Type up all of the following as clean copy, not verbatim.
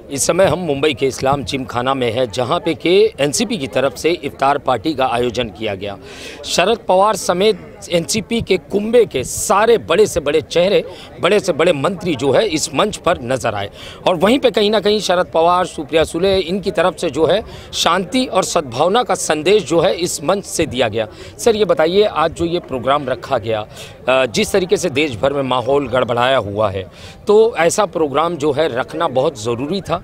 इस समय हम मुंबई के इस्लाम जिमखाना में हैं, जहां पे के एनसीपी की तरफ से इफ्तार पार्टी का आयोजन किया गया। शरद पवार समेत एनसीपी के कुंबे के सारे बड़े से बड़े चेहरे, बड़े से बड़े मंत्री जो है इस मंच पर नजर आए और वहीं पे कहीं ना कहीं शरद पवार, सुप्रिया सुले, इनकी तरफ से जो है शांति और सद्भावना का संदेश जो है इस मंच से दिया गया। सर, ये बताइए, आज जो ये प्रोग्राम रखा गया, जिस तरीके से देश भर में माहौल गड़बड़ाया हुआ है, तो ऐसा प्रोग्राम जो है रखना बहुत ज़रूरी था?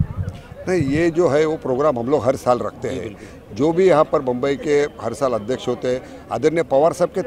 नहीं, ये जो है वो प्रोग्राम हम लोग हर साल रखते हैं। जो भी यहाँ पर मुंबई के हर साल अध्यक्ष होते हैं, आदरणीय पवार साहब के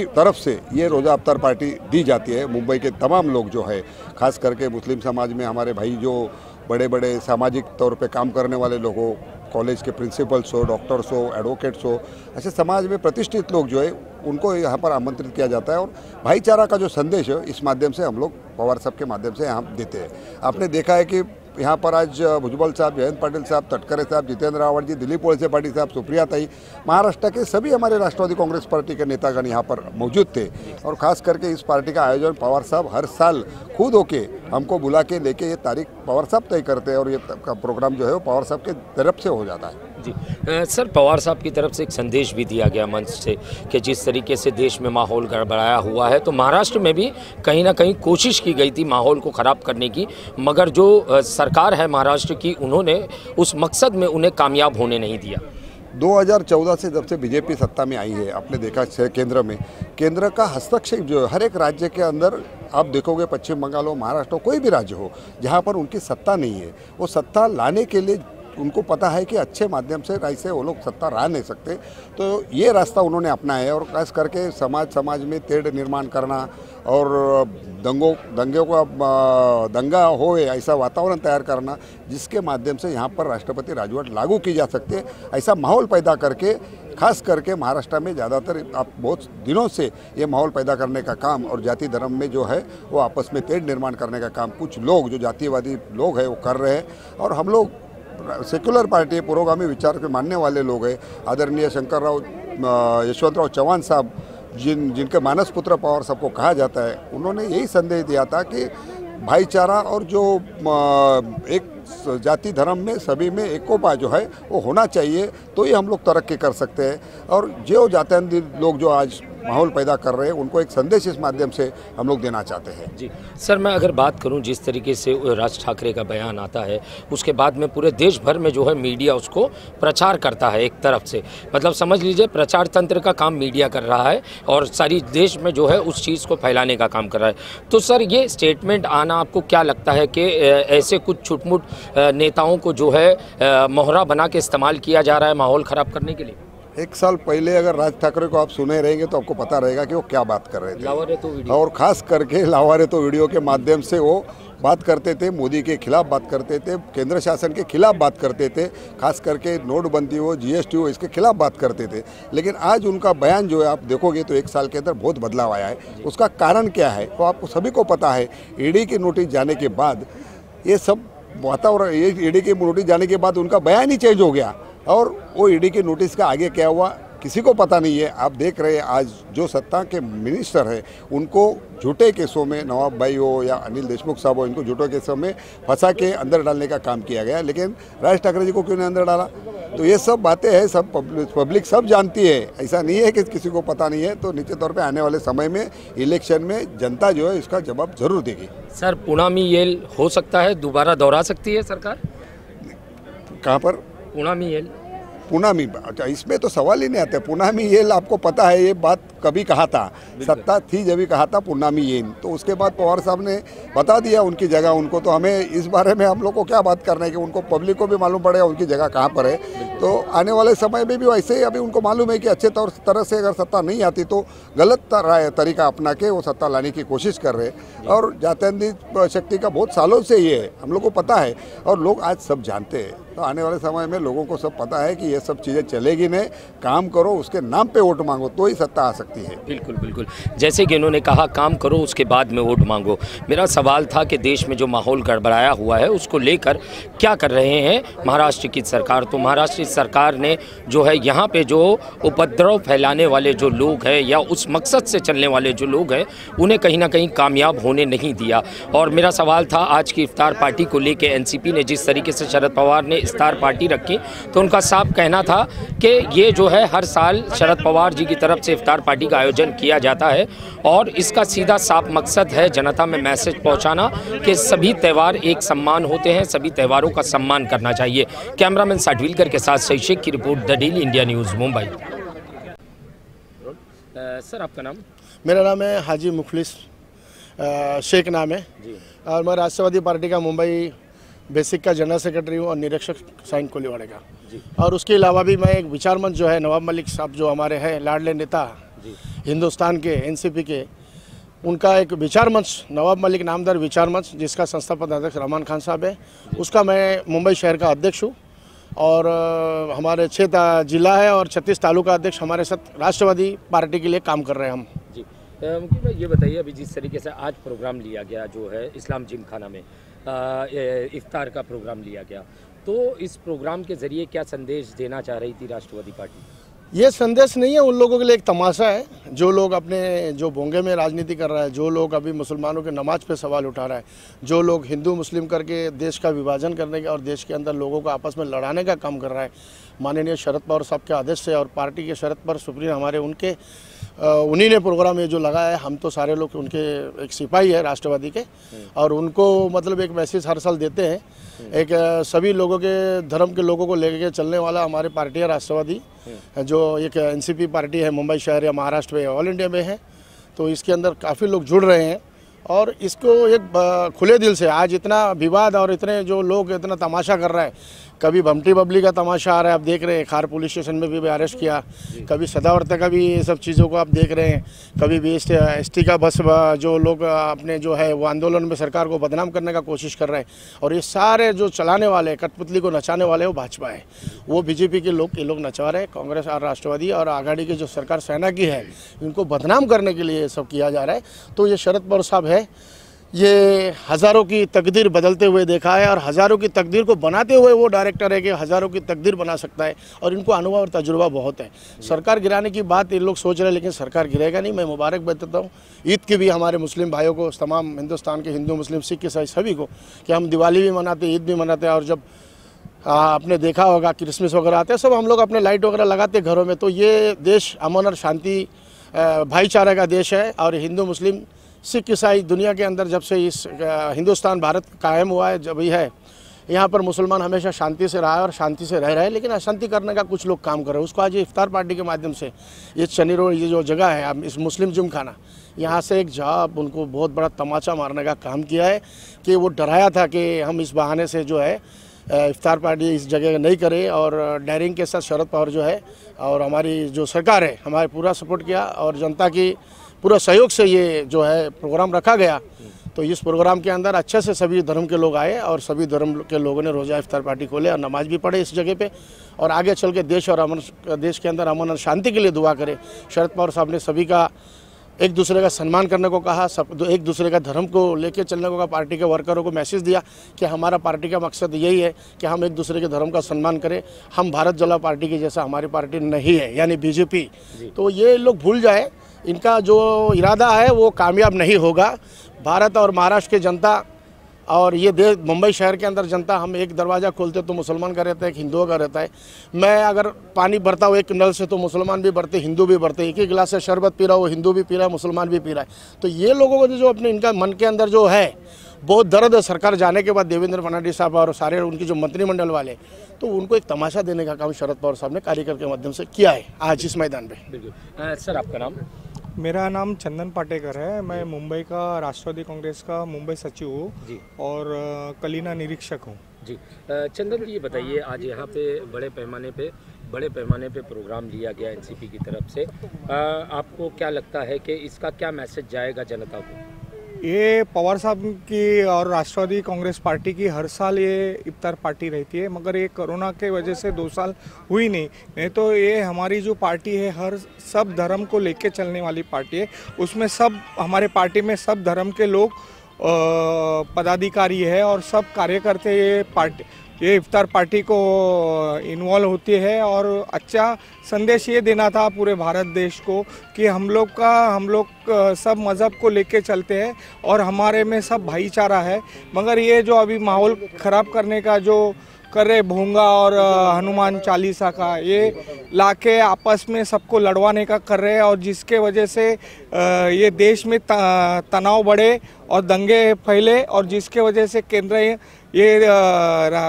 तरफ से ये रोज़ा अफ्तार पार्टी दी जाती है। मुंबई के तमाम लोग जो है, खास करके मुस्लिम समाज में हमारे भाई जो बड़े बड़े सामाजिक तौर पे काम करने वाले लोग हो, कॉलेज के प्रिंसिपल्स हो, डॉक्टर्स हो, एडवोकेट्स हो, ऐसे समाज में प्रतिष्ठित लोग जो है उनको यहाँ पर आमंत्रित किया जाता है और भाईचारा का जो संदेश है इस माध्यम से हम लोग पवार साहब के माध्यम से यहाँ देते हैं। आपने देखा है कि यहाँ पर आज भुजबल साहब, जयंत पाटिल साहब, तटकरे साहब, जितेंद्र रावत जी, दिलीप वळसे पाटिल साहब, सुप्रिया ताई, महाराष्ट्र के सभी हमारे राष्ट्रवादी कांग्रेस पार्टी के नेतागण यहाँ पर मौजूद थे और ख़ास करके इस पार्टी का आयोजन पवार साहब हर साल खुद होके हमको बुला के लेके ये तारीख पवार साहब तय करते हैं और ये प्रोग्राम जो है वो पवार साहब के तरफ से हो जाता है। जी सर, पवार साहब की तरफ से एक संदेश भी दिया गया मंच से कि जिस तरीके से देश में माहौल गड़बड़ाया हुआ है, तो महाराष्ट्र में भी कहीं ना कहीं कोशिश की गई थी माहौल को ख़राब करने की, मगर जो सरकार है महाराष्ट्र की, उन्होंने उस मकसद में उन्हें कामयाब होने नहीं दिया। 2014 से जब से बीजेपी सत्ता में आई है, आपने देखा केंद्र में केंद्र का हस्तक्षेप जो है हर एक राज्य के अंदर आप देखोगे, पश्चिम बंगाल हो, महाराष्ट्र हो, कोई भी राज्य हो जहाँ पर उनकी सत्ता नहीं है, वो सत्ता लाने के लिए उनको पता है कि अच्छे माध्यम से ऐसे वो लोग सत्ता रह नहीं सकते, तो ये रास्ता उन्होंने अपनाया है और खास करके समाज में तेढ़ निर्माण करना और दंगा हो ऐसा वातावरण तैयार करना जिसके माध्यम से यहाँ पर राष्ट्रपति राजवट लागू की जा सकती है, ऐसा माहौल पैदा करके खास करके महाराष्ट्र में ज़्यादातर आप बहुत दिनों से ये माहौल पैदा करने का काम और जाति धर्म में जो है वो आपस में तेढ़ निर्माण करने का काम कुछ लोग जो जातिवादी लोग हैं वो कर रहे हैं और हम लोग सेक्युलर पार्टी, पुरोगामी विचार के मानने वाले लोग हैं। आदरणीय शंकरराव यशवंतराव चौहान साहब जिनके मानस पुत्र पवार साहब को कहा जाता है, उन्होंने यही संदेश दिया था कि भाईचारा और जो एक जाति धर्म में सभी में एकोपा जो है वो होना चाहिए, तो ही हम लोग तरक्की कर सकते हैं और जो जातिवादी लोग जो आज माहौल पैदा कर रहे हैं उनको एक संदेश इस माध्यम से हम लोग देना चाहते हैं। जी सर, मैं अगर बात करूं, जिस तरीके से राज ठाकरे का बयान आता है उसके बाद में पूरे देश भर में जो है मीडिया उसको प्रचार करता है, एक तरफ से मतलब समझ लीजिए प्रचार तंत्र का काम मीडिया कर रहा है और सारी देश में जो है उस चीज़ को फैलाने का काम कर रहा है। तो सर, ये स्टेटमेंट आना आपको क्या लगता है कि ऐसे कुछ छुटमुट नेताओं को जो है मोहरा बना के इस्तेमाल किया जा रहा है माहौल ख़राब करने के लिए? एक साल पहले अगर राज ठाकरे को आप सुने रहेंगे तो आपको पता रहेगा कि वो क्या बात कर रहे थे। लावारे तो वीडियो, और खास करके लावारे तो वीडियो के माध्यम से वो बात करते थे, मोदी के खिलाफ बात करते थे, केंद्र शासन के खिलाफ बात करते थे, खास करके नोटबंदी हो, जीएसटी हो, इसके खिलाफ बात करते थे। लेकिन आज उनका बयान जो है आप देखोगे तो एक साल के अंदर बहुत बदलाव आया है। उसका कारण क्या है वो आपको सभी को पता है। ईडी की नोटिस जाने के बाद ये सब वातावरण, ये ईडी की नोटिस जाने के बाद उनका बयान ही चेंज हो गया और वो ईडी की नोटिस का आगे क्या हुआ किसी को पता नहीं है। आप देख रहे हैं आज जो सत्ता के मिनिस्टर हैं उनको झूठे केसों में, नवाब भाई हो या अनिल देशमुख साहब हो, इनको झूठे केसों में फंसा के अंदर डालने का काम किया गया। लेकिन राज ठाकरे जी को क्यों नहीं अंदर डाला? तो ये सब बातें हैं, सब पब्लिक सब जानती है, ऐसा नहीं है कि किसी को पता नहीं है। तो निश्चित तौर पे आने वाले समय में इलेक्शन में जनता जो है इसका जवाब जरूर देगी। सर, पुनामी येल हो सकता है दोबारा दोहरा सकती है सरकार? कहाँ पर? पुनामी येल, पुनामी, अच्छा इसमें तो सवाल ही नहीं आता। पुनामी येल आपको पता है ये बात कभी कहा था, सत्ता थी जब भी कहा था पुनामी येल, तो उसके बाद पवार साहब ने बता दिया उनकी जगह उनको। तो हमें इस बारे में हम लोग को क्या बात करना है कि उनको पब्लिक को भी मालूम पड़ेगा उनकी जगह कहाँ पर है। तो आने वाले समय में भी वैसे ही अभी उनको मालूम है कि अच्छे तरह से अगर सत्ता नहीं आती तो गलत तरीका अपना के वो सत्ता लाने की कोशिश कर रहे हैं और जातिवादी शक्ति का बहुत सालों से ये है, हम लोग को पता है और लोग आज सब जानते हैं। तो आने वाले समय में लोगों को सब पता है कि ये सब चीज़ें चलेगी नहीं, काम करो, उसके नाम पे वोट मांगो तो ही सत्ता आ सकती है। सकती है। बिल्कुल बिल्कुल, जैसे कि उन्होंने कहा काम करो उसके बाद में वोट मांगो। मेरा सवाल था कि देश में जो माहौल गड़बड़ाया हुआ है उसको लेकर क्या कर रहे हैं महाराष्ट्र की सरकार। तो महाराष्ट्र की सरकार ने जो है यहाँ पे जो उपद्रव फैलाने वाले जो लोग हैं या उस मकसद से चलने वाले जो लोग हैं उन्हें कहीं ना कहीं कामयाब होने नहीं दिया। और मेरा सवाल था आज की इफ्तार पार्टी को लेके एनसीपी ने जिस तरीके से शरद पवार ने इफ्तार पार्टी रखी तो उनका साफ कहना था कि ये जो है हर साल शरद पवार जी की तरफ से इफ्तार पार्टी का आयोजन किया जाता है और इसका सीधा साफ मकसद है जनता में मैसेज पहुंचाना कि सभी त्यौहार एक सम्मान होते हैं, सभी त्योहारों का सम्मान करना चाहिए। कैमरामैन साठविलकर के साथ सही शेख की report, the daily India news, Mumbai. Sir आपका नाम? मेरा नाम है हाजी मुखलिस शेख नाम है जी। और मैं राष्ट्रवादी पार्टी का मुंबई बेसिक का जनरल सेक्रेटरी हूँ और निरीक्षक साइन कोलीवाड़े का जी। और उसके अलावा भी मैं एक विचार मंच जो है नवाब मलिक साहब जो हमारे हैं लाडले नेता जी। हिंदुस्तान के एनसीपी के, उनका एक विचार मंच नवाब मलिक नामदार विचार मंच जिसका संस्थापक अध्यक्ष रहमान खान साहब है, उसका मैं मुंबई शहर का अध्यक्ष हूँ। और हमारे 6 जिला है और 36 तालुका अध्यक्ष हमारे साथ राष्ट्रवादी पार्टी के लिए काम कर रहे हैं हम जी। मुझे ये बताइए अभी जिस तरीके से आज प्रोग्राम लिया गया जो है इस्लाम जिम खाना में इफ्तार का प्रोग्राम लिया गया, तो इस प्रोग्राम के ज़रिए क्या संदेश देना चाह रही थी राष्ट्रवादी पार्टी? ये संदेश नहीं है, उन लोगों के लिए एक तमाशा है। जो लोग अपने जो बोंगे में राजनीति कर रहा है, जो लोग अभी मुसलमानों के नमाज पे सवाल उठा रहा है, जो लोग हिंदू मुस्लिम करके देश का विभाजन करने का और देश के अंदर लोगों को आपस में लड़ाने का काम कर रहा है, माननीय शरद पवार साहब के आदेश से और पार्टी के शरद पवार सुप्रीम हमारे उनके उन्हीं ने प्रोग्राम ये जो लगाया है। हम तो सारे लोग उनके एक सिपाही है राष्ट्रवादी के और उनको मतलब एक मैसेज हर साल देते हैं। एक सभी लोगों के धर्म के लोगों को लेके चलने वाला हमारी पार्टी है राष्ट्रवादी, जो एक एनसीपी पार्टी है मुंबई शहर या महाराष्ट्र में ऑल इंडिया में है। तो इसके अंदर काफ़ी लोग जुड़ रहे हैं और इसको एक खुले दिल से आज इतना विवाद और इतने जो लोग इतना तमाशा कर रहा है, कभी भमटी बबली का तमाशा आ रहा है, आप देख रहे हैं खार पुलिस स्टेशन में भी अरेस्ट किया, कभी सदावर्त का भी ये सब चीज़ों को आप देख रहे हैं, कभी भी एसटी का बस जो लोग अपने जो है वो आंदोलन में सरकार को बदनाम करने का कोशिश कर रहे हैं। और ये सारे जो चलाने वाले कठपुतली को नचाने वाले वो भाजपा है, वो बीजेपी के लोग ये लोग नचा रहे हैं। कांग्रेस और राष्ट्रवादी और आघाड़ी की जो सरकार सेना की है इनको बदनाम करने के लिए ये सब किया जा रहा है। तो ये शरद पवार साहब है, ये हज़ारों की तकदीर बदलते हुए देखा है और हज़ारों की तकदीर को बनाते हुए वो डायरेक्टर है कि हज़ारों की तकदीर बना सकता है और इनको अनुभव और तजुर्बा बहुत है। सरकार गिराने की बात ये लोग सोच रहे हैं लेकिन सरकार गिरेगा नहीं। मैं मुबारकबाद देता हूँ ईद की भी हमारे मुस्लिम भाइयों को, तमाम हिंदुस्तान के हिंदू मुस्लिम सिख ईसाई सभी को, कि हम दिवाली भी मनाते, ईद भी मनाते हैं और जब आपने देखा होगा क्रिसमस वगैरह आते हैं सब हम लोग अपने लाइट वगैरह लगाते हैं घरों में। तो ये देश अमन और शांति भाईचारे का देश है और हिंदू मुस्लिम सिख ईसाई दुनिया के अंदर जब से इस हिंदुस्तान भारत कायम हुआ है जब ही है, यहाँ पर मुसलमान हमेशा शांति से रहा है और शांति से रह रहे हैं, लेकिन अशांति करने का कुछ लोग काम कर रहे हैं। उसको आज इफ्तार पार्टी के माध्यम से ये शनि रोड ये जो जगह है इस मुस्लिम जिम खाना, यहाँ से एक जहाँ उनको बहुत बड़ा तमाचा मारने का काम किया है कि वो डराया था कि हम इस बहाने से जो है इफ्तार पार्टी इस जगह नहीं करे। और डेयरिंग के साथ शरद पवार जो है और हमारी जो सरकार है हमारे पूरा सपोर्ट किया और जनता की पूरा सहयोग से ये जो है प्रोग्राम रखा गया। तो इस प्रोग्राम के अंदर अच्छे से सभी धर्म के लोग आए और सभी धर्म के लोगों ने रोज़ा इफ्तार पार्टी खोले और नमाज भी पढ़े इस जगह पे और आगे चल के देश के अंदर अमन और शांति के लिए दुआ करें। शरद पवार साहब ने सभी का एक दूसरे का सम्मान करने को कहा, सब एक दूसरे का धर्म को लेके चलने को कहा, पार्टी के वर्करों को मैसेज दिया कि हमारा पार्टी का मकसद यही है कि हम एक दूसरे के धर्म का सम्मान करें। हम भारत जनता पार्टी की जैसा हमारी पार्टी नहीं है यानी बीजेपी। तो ये लोग भूल जाए, इनका जो इरादा है वो कामयाब नहीं होगा। भारत और महाराष्ट्र की जनता और ये देश मुंबई शहर के अंदर जनता, हम एक दरवाज़ा खोलते तो मुसलमान का रहता है, एक हिंदुओं का रहता है। मैं अगर पानी भरता हूँ एक नल से तो मुसलमान भी भरते, हिंदू भी भरते, एक ही गिलास से शरबत पी रहा हो हिंदू भी पी रहा है, मुसलमान भी पी रहा है। तो ये लोगों को जो अपने इनका मन के अंदर जो है बहुत दर्द है सरकार जाने के बाद देवेंद्र फडणवीस साहब और सारे उनकी जो मंत्रिमंडल वाले, तो उनको एक तमाशा देने का काम शरद पवार साहब ने कार्यक्रम के माध्यम से किया है आज इस मैदान में। बिल्कुल। सर आपका नाम? मेरा नाम चंदन पाटेकर है। मैं मुंबई का राष्ट्रवादी कांग्रेस का मुंबई सचिव हूँ और कलीना निरीक्षक हूँ जी। चंदन जी ये बताइए आज यहाँ पे बड़े पैमाने पे प्रोग्राम लिया गया एनसीपी की तरफ से, आपको क्या लगता है कि इसका क्या मैसेज जाएगा जनता को? ये पवार साहब की और राष्ट्रवादी कांग्रेस पार्टी की हर साल ये इफ्तार पार्टी रहती है, मगर ये कोरोना के वजह से 2 साल हुई नहीं तो ये हमारी जो पार्टी है हर सब धर्म को लेके चलने वाली पार्टी है। उसमें सब हमारे पार्टी में सब धर्म के लोग पदाधिकारी है और सब कार्यकर्ता ये इफ्तार पार्टी को इन्वॉल्व होती है। और अच्छा संदेश ये देना था पूरे भारत देश को कि हम लोग सब मज़हब को लेके चलते हैं और हमारे में सब भाईचारा है। मगर ये जो अभी माहौल ख़राब करने का जो कर रहे भोंगा और हनुमान चालीसा का ये लाके आपस में सबको लड़वाने का कर रहे हैं और जिसके वजह से ये देश में तनाव बढ़े और दंगे फैले और जिसके वजह से केंद्र ये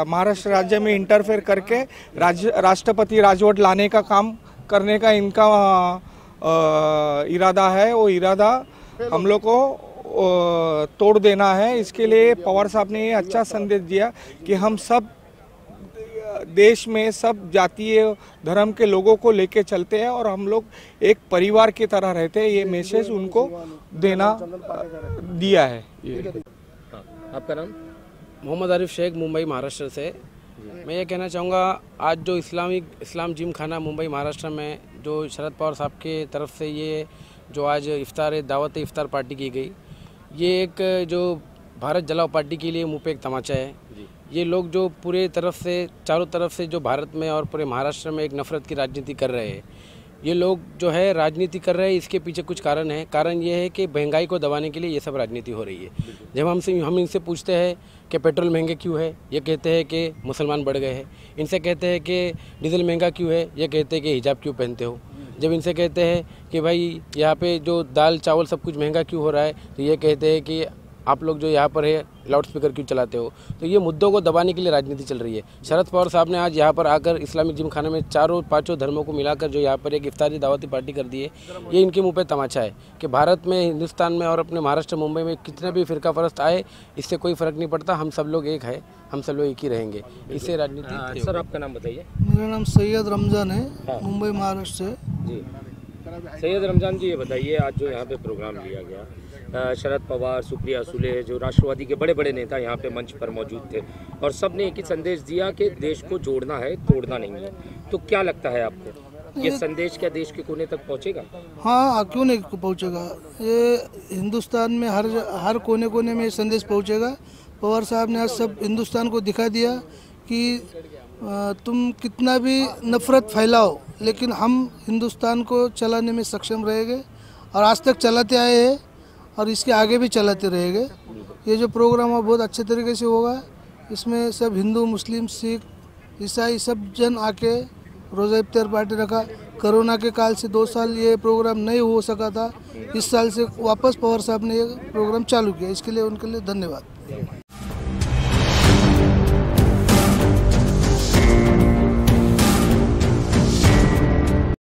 महाराष्ट्र राज्य में इंटरफेयर करके राष्ट्रपति राजवट लाने का काम करने का इनका इरादा है। वो इरादा हम लोग को तोड़ देना है। इसके लिए पवार साहब ने ये अच्छा संदेश दिया कि हम सब देश में सब जातीय धर्म के लोगों को लेके चलते हैं और हम लोग एक परिवार की तरह रहते हैं। ये मैसेज उनको दिया है। आपका नाम? मोहम्मद आरिफ शेख, मुंबई महाराष्ट्र से। मैं ये कहना चाहूँगा, आज जो इस्लाम जिम खाना मुंबई महाराष्ट्र में जो शरद पवार साहब के तरफ से ये जो आज दावत इफ्तार पार्टी की गई, ये एक जो भारत जलाओ पार्टी के लिए मुँह पे एक तमाचा है। ये लोग जो पूरे तरफ से चारों तरफ से जो भारत में और पूरे महाराष्ट्र में एक नफरत की राजनीति कर रहे हैं, ये लोग जो है राजनीति कर रहे हैं। इसके पीछे कुछ कारण है। कारण ये है कि महंगाई को दबाने के लिए ये सब राजनीति हो रही है। जब हम इनसे पूछते हैं कि पेट्रोल महंगे क्यों है, ये कहते हैं कि मुसलमान बढ़ गए हैं। इनसे कहते हैं कि डीजल महंगा क्यों है, ये कहते हैं कि हिजाब क्यों पहनते हो। जब इनसे कहते हैं कि भाई यहाँ पे जो दाल चावल सब कुछ महंगा क्यों हो रहा है, तो ये कहते हैं कि आप लोग जो यहाँ पर है लाउड स्पीकर क्यों चलाते हो। तो ये मुद्दों को दबाने के लिए राजनीति चल रही है। शरद पवार साहब ने आज यहाँ पर आकर इस्लामिक जिम खाना में पांचों धर्मों को मिलाकर जो यहाँ पर एक इफ्तारी दावती पार्टी कर दी है, ये इनके मुंह पे तमाचा है कि भारत में, हिंदुस्तान में और अपने महाराष्ट्र मुंबई में कितने भी फिरका फरस्त आए, इससे कोई फ़र्क नहीं पड़ता। हम सब लोग एक है, हम सब लोग एक ही रहेंगे। इससे राजनीति। सर आपका नाम बताइए? मेरा नाम सैयद रमज़ान है, मुंबई महाराष्ट्र से। जी सैयद रमज़ान जी, ये बताइए आज जो यहाँ पे प्रोग्राम लिया गया, शरद पवार, सुप्रिया सुले, जो राष्ट्रवादी के बड़े बड़े नेता यहाँ पे मंच पर मौजूद थे और सब ने एक ही संदेश दिया कि देश को जोड़ना है, तोड़ना नहीं है। तो क्या लगता है आपको, ये संदेश क्या देश के कोने तक पहुँचेगा? हाँ, क्यों नहीं पहुँचेगा। ये हिंदुस्तान में हर कोने कोने में ये संदेश पहुँचेगा। पवार साहब ने आज सब हिंदुस्तान को दिखा दिया कि तुम कितना भी नफरत फैलाओ, लेकिन हम हिंदुस्तान को चलाने में सक्षम रहेंगे और आज तक चलाते आए हैं और इसके आगे भी चलाते रहेंगे। ये जो प्रोग्राम है बहुत अच्छे तरीके से होगा। इसमें सब हिंदू, मुस्लिम, सिख, ईसाई सब जन आके रोज़ा इफ्तार पार्टी रखा। कोरोना के काल से 2 साल ये प्रोग्राम नहीं हो सका था। इस साल से वापस पवार साहब ने ये प्रोग्राम चालू किया, इसके लिए उनके लिए धन्यवाद।